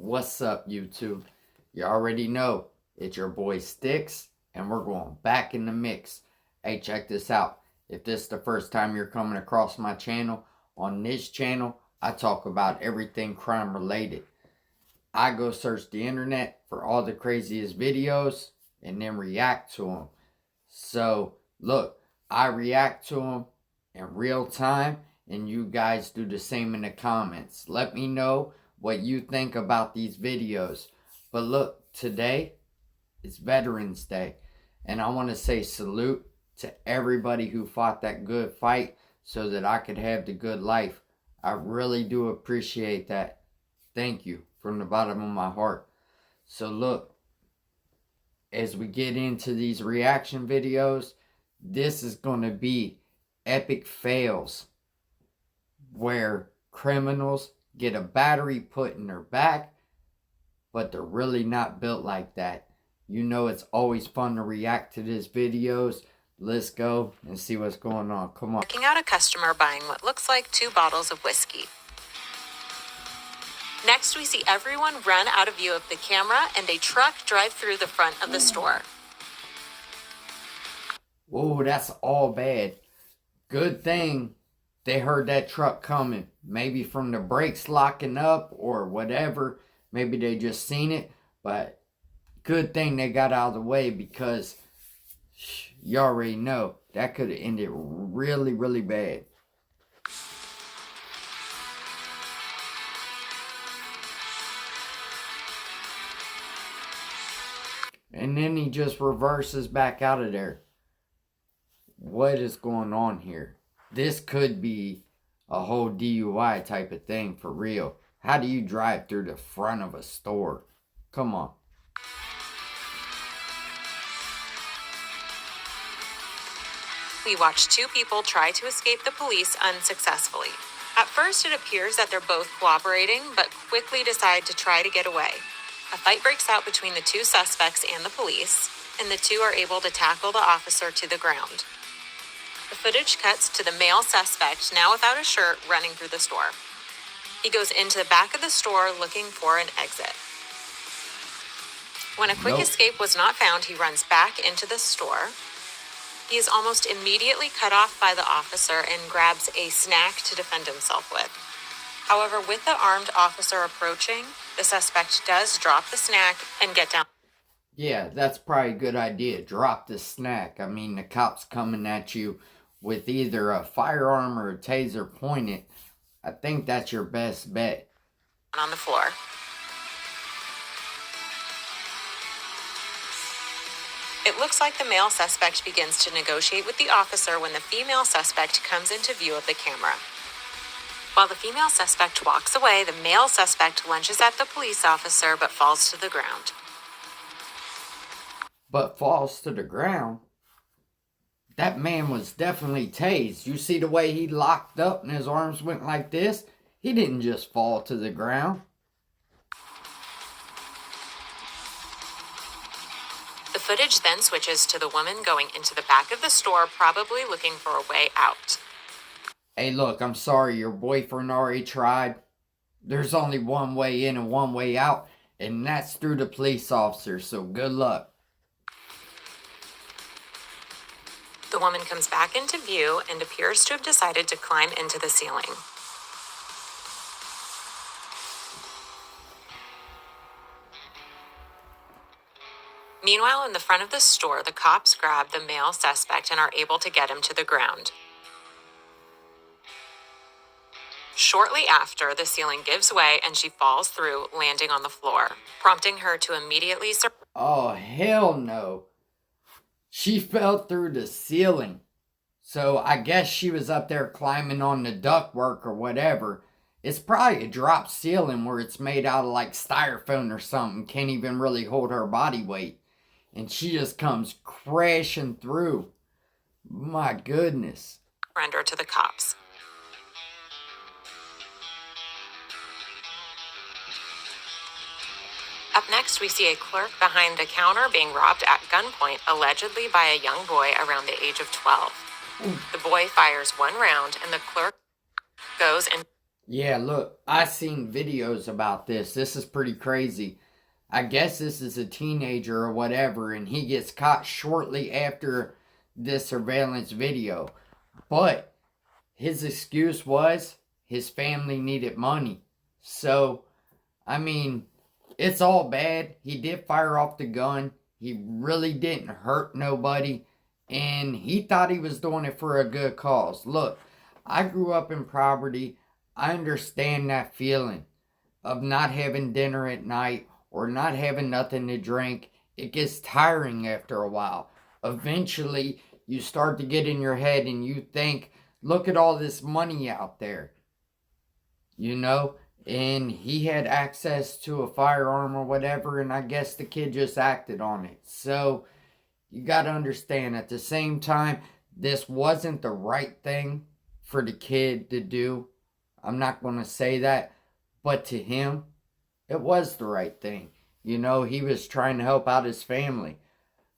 What's up, YouTube? You already know it's your boy Sticks, and we're going back in the mix. Hey, check this out. If this is the first time you're coming across my channel, on this channel, I talk about everything crime related. I go search the internet for all the craziest videos and then react to them. So, look, I react to them in real time, and you guys do the same in the comments. Let me know what you think about these videos. But look, today is Veterans Day, and I want to say salute to everybody who fought that good fight so that I could have the good life. I really do appreciate that. Thank you from the bottom of my heart. So look, as we get into these reaction videos, this is going to be epic fails where criminals get a battery put in their back, but they're really not built like that. You know it's always fun to react to these videos. Let's go and see what's going on. Come on. Checking out a customer buying what looks like 2 bottles of whiskey. Next, we see everyone run out of view of the camera and a truck drive through the front of the store. Whoa, that's all bad. Good thing they heard that truck coming. Maybe from the brakes locking up or whatever. Maybe they just seen it. But good thing they got out of the way, because you already know that could have ended really, really bad. And then he just reverses back out of there. What is going on here? This could be a whole DUI type of thing for real. How do you drive through the front of a store? Come on. We watch 2 people try to escape the police unsuccessfully. At first, it appears that they're both cooperating, but quickly decide to try to get away. A fight breaks out between the 2 suspects and the police, and the 2 are able to tackle the officer to the ground. The footage cuts to the male suspect, now without a shirt, running through the store. He goes into the back of the store looking for an exit. When a quick escape was not found, he runs back into the store. He is almost immediately cut off by the officer and grabs a snack to defend himself with. However, with the armed officer approaching, the suspect does drop the snack and get down. Yeah, that's probably a good idea. Drop the snack. I mean, the cops coming at you with either a firearm or a taser pointed. I think that's your best bet. On the floor. It looks like the male suspect begins to negotiate with the officer when the female suspect comes into view of the camera. While the female suspect walks away, the male suspect lunges at the police officer but falls to the ground. But falls to the ground? That man was definitely tased. You see the way he locked up and his arms went like this? He didn't just fall to the ground. The footage then switches to the woman going into the back of the store, probably looking for a way out. Hey, look, I'm sorry, your boyfriend already tried. There's only one way in and one way out, and that's through the police officer, so good luck. The woman comes back into view and appears to have decided to climb into the ceiling. Meanwhile, in the front of the store, the cops grab the male suspect and are able to get him to the ground. Shortly after, the ceiling gives way and she falls through, landing on the floor, prompting her to immediately Oh, hell no. She fell through the ceiling. So I guess she was up there climbing on the ductwork or whatever. It's probably a drop ceiling where it's made out of like styrofoam or something. Can't even really hold her body weight. And she just comes crashing through. My goodness. surrender to the cops. Up next, we see a clerk behind the counter being robbed at gunpoint, allegedly by a young boy around the age of 12. The boy fires 1 round, and the clerk goes and... Yeah, look, I seen videos about this. This is pretty crazy. I guess this is a teenager or whatever, and he gets caught shortly after this surveillance video. But his excuse was his family needed money. So, I mean, it's all bad. He did fire off the gun. He really didn't hurt nobody. And he thought he was doing it for a good cause. Look, I grew up in poverty. I understand that feeling of not having dinner at night or not having nothing to drink. It gets tiring after a while. Eventually, you start to get in your head and you think, look at all this money out there, you know? And he had access to a firearm or whatever, and I guess the kid just acted on it. So, you got to understand at the same time, this wasn't the right thing for the kid to do. I'm not going to say that, but to him, it was the right thing. You know, he was trying to help out his family.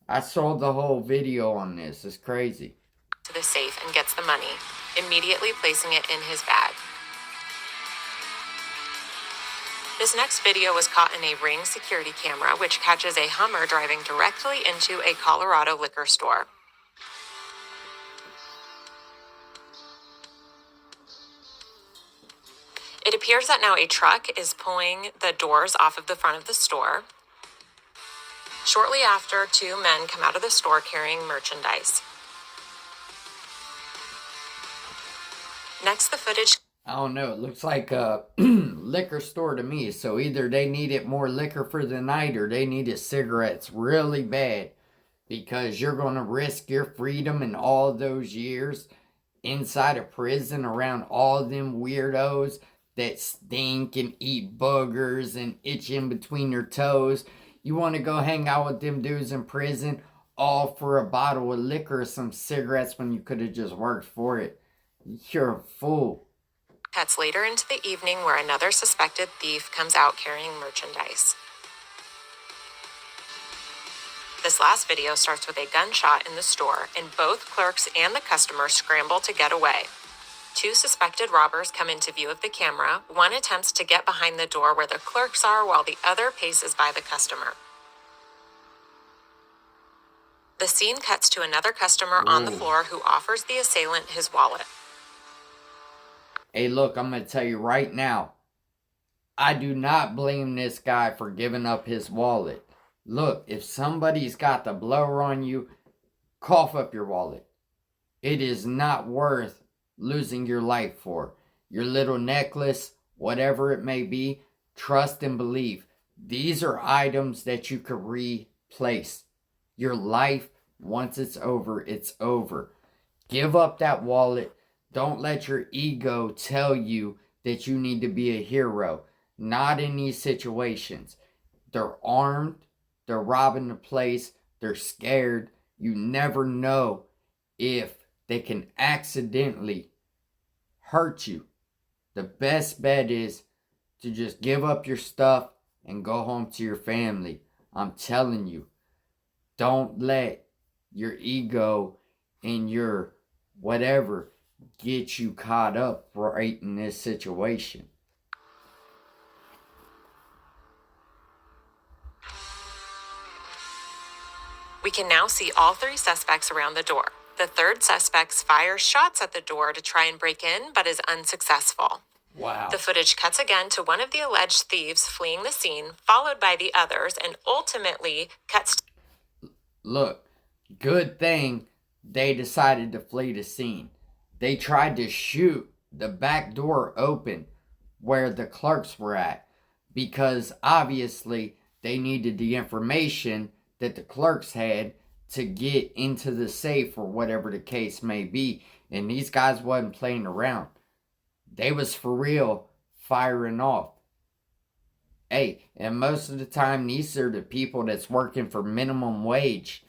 I saw the whole video on this. It's crazy. To the safe and gets the money, immediately placing it in his bag. This next video was caught in a Ring security camera, which catches a Hummer driving directly into a Colorado liquor store. It appears that now a truck is pulling the doors off of the front of the store. Shortly after, two men come out of the store carrying merchandise. Next, the footage. I don't know. It looks like a liquor store to me. So either they needed more liquor for the night or they needed cigarettes really bad, because you're going to risk your freedom and all those years inside a prison around all them weirdos that stink and eat boogers and itch in between their toes. You want to go hang out with them dudes in prison all for a bottle of liquor or some cigarettes when you could have just worked for it. You're a fool. Cuts later into the evening where another suspected thief comes out carrying merchandise. This last video starts with a gunshot in the store, and both clerks and the customer scramble to get away. Two suspected robbers come into view of the camera. One attempts to get behind the door where the clerks are, while the other paces by the customer. The scene cuts to another customer on the floor who offers the assailant his wallet. Hey, look, I'm going to tell you right now, I do not blame this guy for giving up his wallet. Look, if somebody's got the blower on you, cough up your wallet. It is not worth losing your life for. Your little necklace, whatever it may be, trust and believe. These are items that you could replace. Your life, once it's over, it's over. Give up that wallet. Don't let your ego tell you that you need to be a hero. Not in these situations. They're armed. They're robbing the place. They're scared. You never know if they can accidentally hurt you. The best bet is to just give up your stuff and go home to your family. I'm telling you. Don't let your ego and your whatever get you caught up right in this situation. We can now see all three suspects around the door. The third suspect fires shots at the door to try and break in, but is unsuccessful. Wow. The footage cuts again to one of the alleged thieves fleeing the scene, followed by the others, and ultimately cuts. Look, good thing they decided to flee the scene. They tried to shoot the back door open where the clerks were at, because obviously they needed the information that the clerks had to get into the safe or whatever the case may be. And these guys wasn't playing around. They was for real firing off. Hey, and most of the time these are the people that's working for minimum wage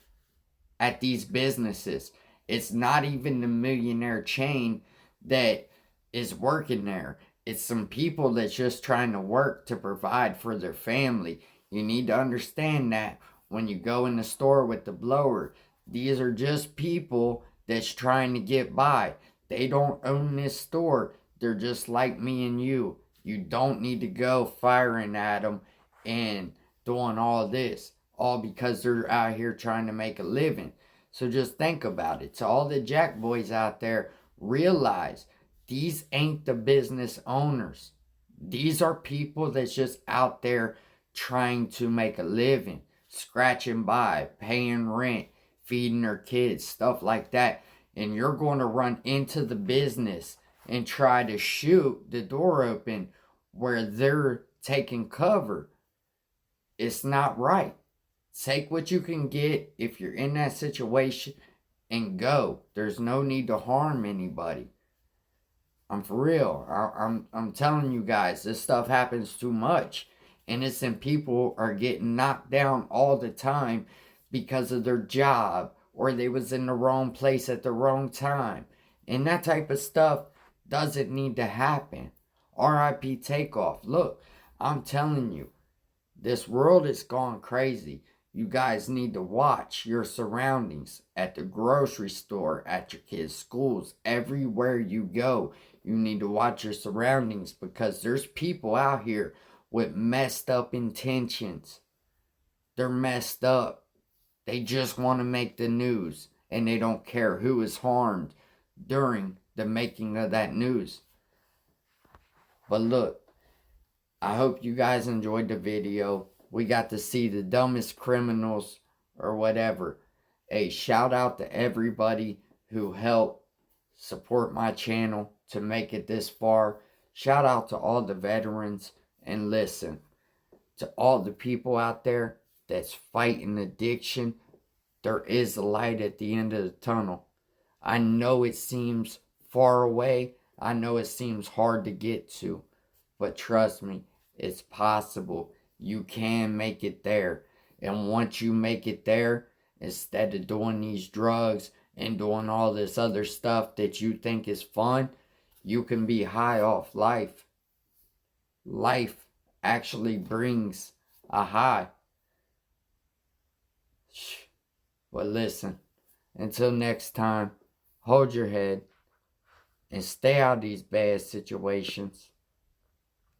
at these businesses. It's not even the millionaire chain that is working there. It's some people that's just trying to work to provide for their family. You need to understand that when you go in the store with the blower. These are just people that's trying to get by. They don't own this store. They're just like me and you. You don't need to go firing at them and doing all this, all because they're out here trying to make a living. So just think about it. To all the jack boys out there, realize these ain't the business owners. These are people that's just out there trying to make a living, scratching by, paying rent, feeding their kids, stuff like that. And you're going to run into the business and try to shoot the door open where they're taking cover. It's not right. Take what you can get if you're in that situation and go. There's no need to harm anybody. I'm for real. I'm telling you guys, this stuff happens too much. Innocent people are getting knocked down all the time because of their job, or they was in the wrong place at the wrong time. And that type of stuff doesn't need to happen. R.I.P. Takeoff. Look, I'm telling you, this world is gone crazy. You guys need to watch your surroundings at the grocery store, at your kids' schools, everywhere you go. You need to watch your surroundings because there's people out here with messed up intentions. They're messed up. They just want to make the news and they don't care who is harmed during the making of that news. But look, I hope you guys enjoyed the video. We got to see the dumbest criminals or whatever. A shout out to everybody who helped support my channel to make it this far. Shout out to all the veterans. And listen, to all the people out there that's fighting addiction, there is a light at the end of the tunnel. I know it seems far away. I know it seems hard to get to. But trust me, it's possible. You can make it there. And once you make it there, instead of doing these drugs and doing all this other stuff that you think is fun, you can be high off life. Life actually brings a high. But listen, until next time, hold your head and stay out of these bad situations.